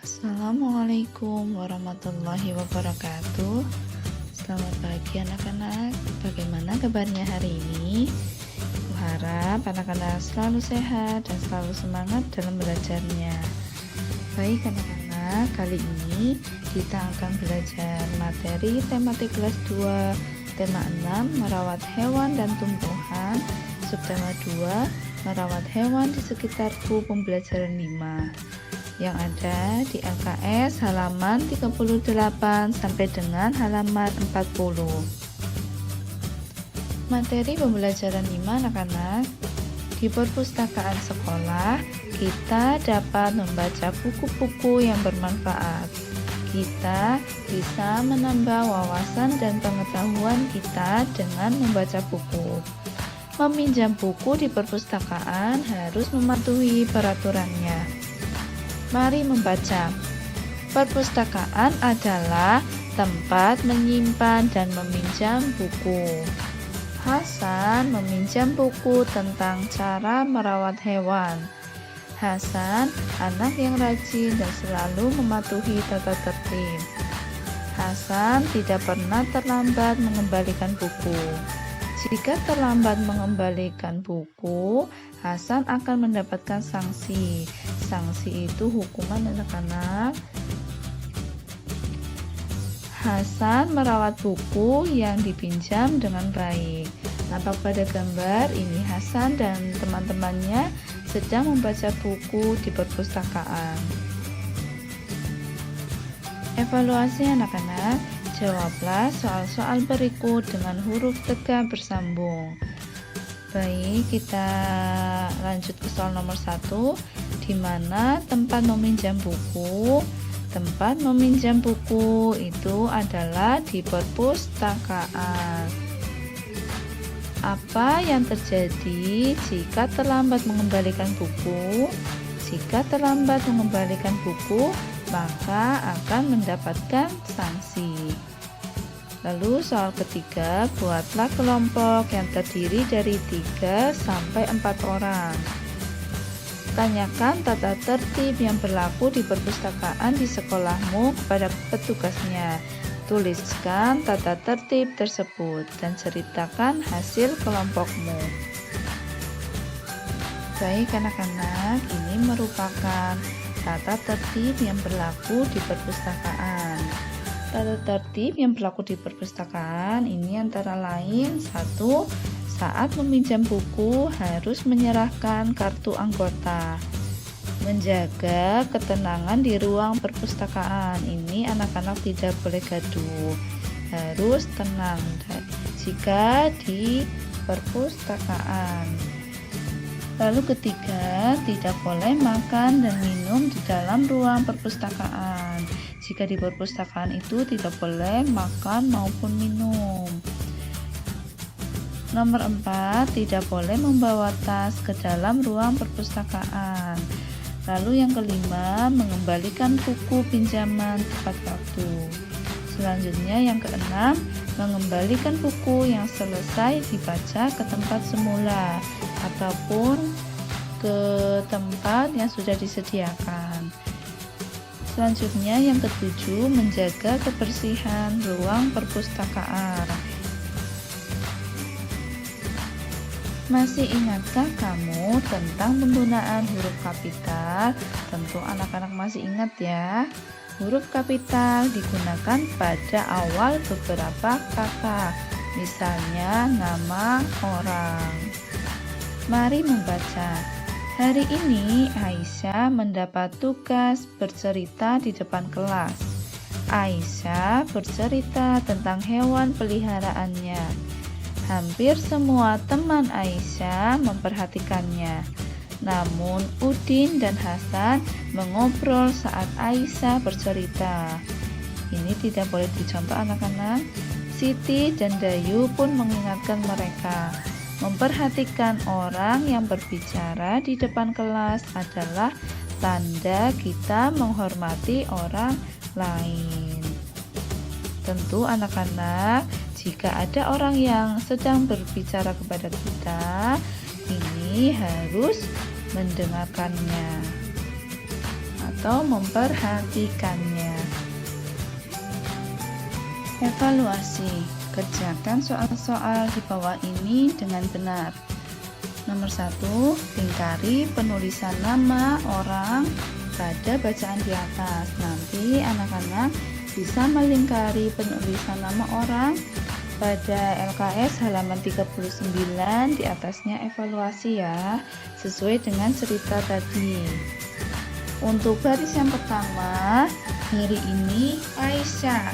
Assalamualaikum warahmatullahi wabarakatuh. Selamat pagi anak-anak. Bagaimana kabarnya hari ini? Kuharap anak-anak selalu sehat dan selalu semangat dalam belajarnya. Baik anak-anak, kali ini kita akan belajar materi tematik kelas 2, tema 6, merawat hewan dan tumbuhan, subtema 2, merawat hewan di sekitarku, pembelajaran 5. Yang ada di LKS halaman 38 sampai dengan halaman 40. Materi pembelajaran 5 anak-anak. Di perpustakaan sekolah, kita dapat membaca buku-buku yang bermanfaat. Kita bisa menambah wawasan dan pengetahuan kita dengan membaca buku. Meminjam buku di perpustakaan harus mematuhi peraturannya. Mari membaca. Perpustakaan adalah tempat menyimpan dan meminjam buku. Hasan meminjam buku tentang cara merawat hewan. Hasan anak yang rajin dan selalu mematuhi tata tertib. Hasan tidak pernah terlambat mengembalikan buku. Jika terlambat mengembalikan buku, Hasan akan mendapatkan sanksi. Sanksi itu hukuman anak-anak. Hasan merawat buku yang dipinjam dengan baik. Nampak pada gambar ini Hasan dan teman-temannya sedang membaca buku di perpustakaan. Evaluasi anak-anak. Jawablah soal-soal berikut dengan huruf tegak bersambung. Baik, kita lanjut ke soal nomor 1. Di mana tempat meminjam buku? Tempat meminjam buku itu adalah di perpustakaan. Apa yang terjadi jika terlambat mengembalikan buku? Jika terlambat mengembalikan buku, maka akan mendapatkan sanksi. Lalu soal ketiga, buatlah kelompok yang terdiri dari 3 sampai 4 orang. Tanyakan tata tertib yang berlaku di perpustakaan di sekolahmu kepada petugasnya. Tuliskan tata tertib tersebut dan ceritakan hasil kelompokmu. Baik anak-anak, ini merupakan tata tertib yang berlaku di perpustakaan. Tata tertib yang berlaku di perpustakaan ini antara lain 1. Saat meminjam buku harus menyerahkan kartu anggota. Menjaga ketenangan di ruang perpustakaan. Ini anak-anak tidak boleh gaduh. Harus tenang jika di perpustakaan. Lalu ketiga, tidak boleh makan dan minum di dalam ruang perpustakaan. Jika di perpustakaan itu tidak boleh makan maupun minum. Nomor 4, tidak boleh membawa tas ke dalam ruang perpustakaan. Lalu yang kelima, mengembalikan buku pinjaman tepat waktu. Selanjutnya yang keenam, mengembalikan buku yang selesai dibaca ke tempat semula ataupun ke tempat yang sudah disediakan. Selanjutnya yang ketujuh, menjaga kebersihan ruang perpustakaan. Masih ingatkah kamu tentang penggunaan huruf kapital? Tentu anak-anak masih ingat ya. Huruf kapital digunakan pada awal beberapa kata, misalnya nama orang. Mari membaca. Hari ini Aisyah mendapat tugas bercerita di depan kelas. Aisyah bercerita tentang hewan peliharaannya. Hampir semua teman Aisyah memperhatikannya. Namun Udin dan Hasan mengobrol saat Aisyah bercerita. Ini tidak boleh dicontoh anak-anak. Siti dan Dayu pun mengingatkan mereka. Memperhatikan orang yang berbicara di depan kelas adalah tanda kita menghormati orang lain. Tentu anak-anak, jika ada orang yang sedang berbicara kepada kita, ini harus mendengarkannya atau memperhatikannya. Evaluasi. Kerjakan soal-soal di bawah ini dengan benar. Nomor 1, lingkari penulisan nama orang pada bacaan di atas. Nanti anak-anak bisa melingkari penulisan nama orang pada LKS halaman 39, di atasnya evaluasi ya, sesuai dengan cerita tadi. Untuk baris yang pertama, hari ini Aisyah.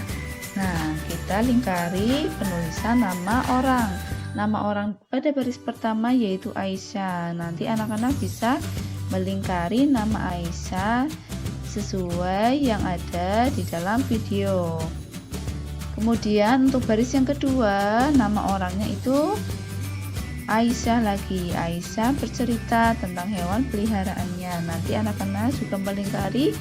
Nah, kita lingkari penulisan nama orang. Nama orang pada baris pertama yaitu Aisyah. Nanti anak-anak bisa melingkari nama Aisyah sesuai yang ada di dalam video. Kemudian untuk baris yang kedua, nama orangnya itu Aisyah lagi. Aisyah bercerita tentang hewan peliharaannya. Nanti anak-anak juga melingkari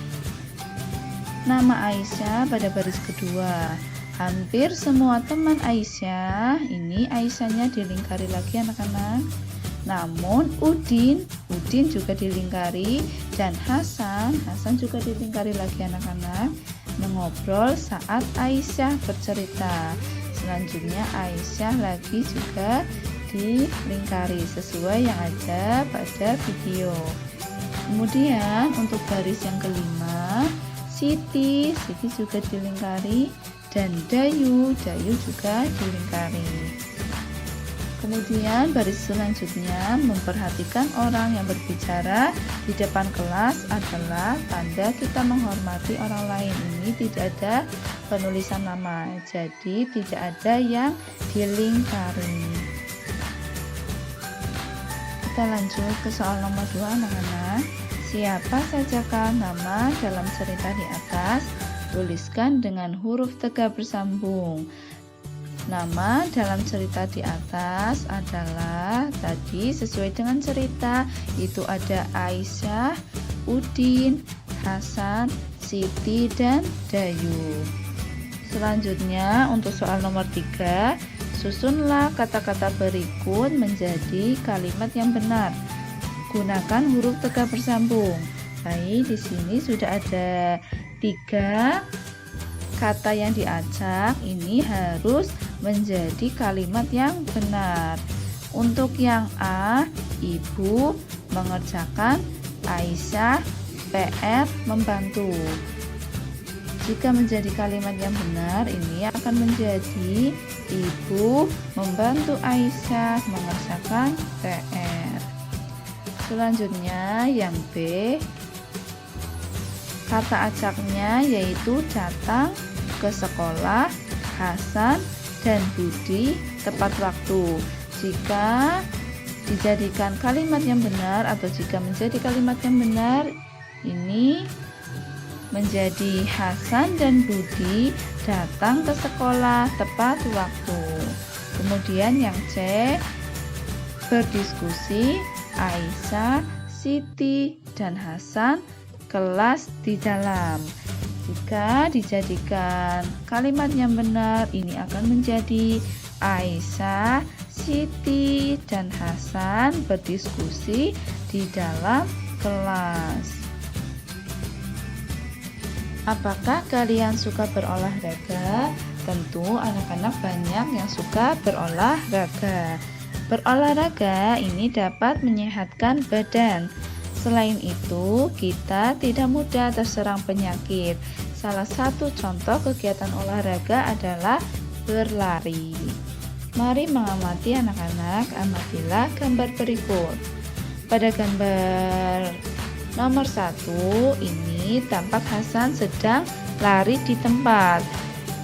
nama Aisyah pada baris kedua. Hampir semua teman Aisyah, ini Aisyahnya dilingkari lagi anak-anak. Namun Udin juga dilingkari, dan Hasan juga dilingkari lagi anak-anak. Mengobrol saat Aisyah bercerita. Selanjutnya Aisyah lagi juga dilingkari sesuai yang ada pada video. Kemudian untuk baris yang kelima, Siti juga dilingkari, dan Dayu juga dilingkari. Kemudian baris selanjutnya, memperhatikan orang yang berbicara di depan kelas adalah tanda kita menghormati orang lain. Ini tidak ada penulisan nama, jadi tidak ada yang dilingkari. Kita lanjut ke soal nomor 2 anak-anak. Siapa sajakah nama dalam cerita di atas? Tuliskan dengan huruf tegak bersambung. Nama dalam cerita di atas adalah tadi sesuai dengan cerita, itu ada Aisyah, Udin, Hasan, Siti, dan Dayu. Selanjutnya untuk soal nomor 3, susunlah kata-kata berikut menjadi kalimat yang benar. Gunakan huruf tegak bersambung. Baik, di sini sudah ada 3 kata yang diacak. Ini harus menjadi kalimat yang benar. Untuk yang A, Ibu mengerjakan, Aisyah PR membantu. Jika menjadi kalimat yang benar, ini akan menjadi Ibu membantu Aisyah mengerjakan PR. Selanjutnya yang B, kata acaknya yaitu datang ke sekolah, Hasan dan Budi tepat waktu. Jika dijadikan kalimat yang benar atau jika menjadi kalimat yang benar, ini menjadi Hasan dan Budi datang ke sekolah tepat waktu. Kemudian yang C, berdiskusi, Aisyah, Siti, dan Hasan kelas di dalam. Jika dijadikan kalimat yang benar, ini akan menjadi Aisyah, Siti, dan Hasan berdiskusi di dalam kelas. Apakah kalian suka berolahraga? Tentu anak-anak banyak yang suka berolahraga. Berolahraga ini dapat menyehatkan badan. Selain itu, kita tidak mudah terserang penyakit. Salah satu contoh kegiatan olahraga adalah berlari. Mari mengamati anak-anak, amatilah gambar berikut. Pada gambar nomor 1 ini tampak Hasan sedang lari di tempat.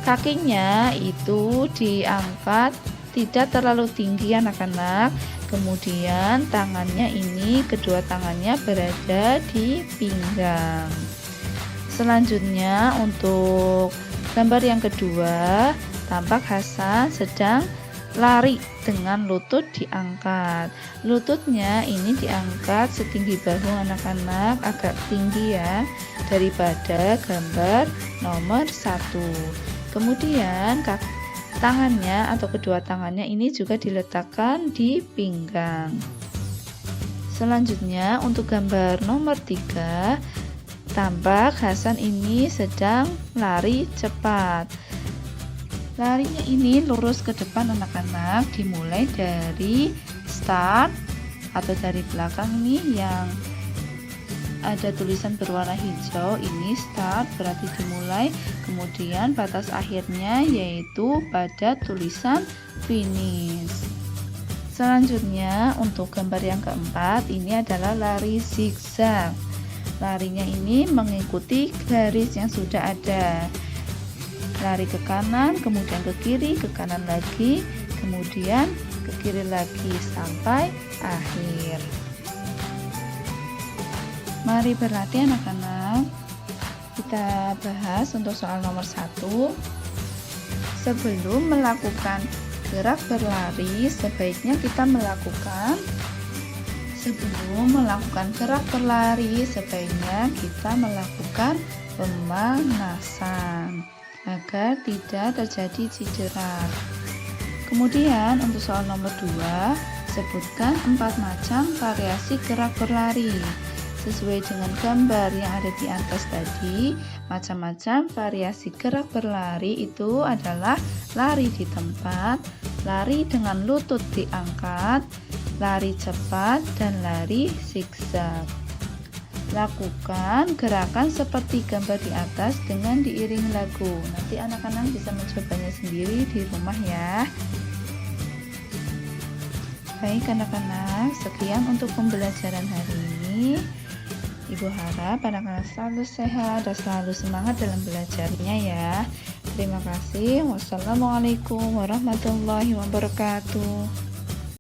Kakinya itu diangkat tidak terlalu tinggi anak-anak. Kemudian tangannya ini, kedua tangannya berada di pinggang. Selanjutnya untuk gambar yang kedua, tampak Hasan sedang lari dengan lutut diangkat. Lututnya ini diangkat setinggi bahu anak-anak, agak tinggi ya daripada gambar nomor 1. Kemudian tangannya atau kedua tangannya ini juga diletakkan di pinggang. Selanjutnya untuk gambar nomor 3, Tampak Hasan ini sedang lari cepat. Larinya ini lurus ke depan anak-anak, dimulai dari start atau dari belakang ini yang ada tulisan berwarna hijau, ini start berarti dimulai, kemudian batas akhirnya yaitu pada tulisan finish. Selanjutnya untuk gambar yang keempat ini adalah lari zigzag. Larinya ini mengikuti garis yang sudah ada. Lari ke kanan, kemudian ke kiri, ke kanan lagi, kemudian ke kiri lagi sampai akhir. Mari berlatih anak-anak. Kita bahas untuk soal nomor 1. Sebelum melakukan gerak berlari, sebaiknya kita melakukan pemanasan agar tidak terjadi cedera. Kemudian untuk soal nomor 2, sebutkan 4 macam variasi gerak berlari. Sesuai dengan gambar yang ada di atas tadi, macam-macam variasi gerak berlari itu adalah lari di tempat, lari dengan lutut diangkat, lari cepat, dan lari zigzag. Lakukan gerakan seperti gambar di atas dengan diiringi lagu. Nanti anak-anak bisa mencobanya sendiri di rumah ya. Baik anak-anak, sekian untuk pembelajaran hari ini. Ibu harap anak-anak selalu sehat dan selalu semangat dalam belajarnya ya. Terima kasih. Wassalamualaikum warahmatullahi wabarakatuh.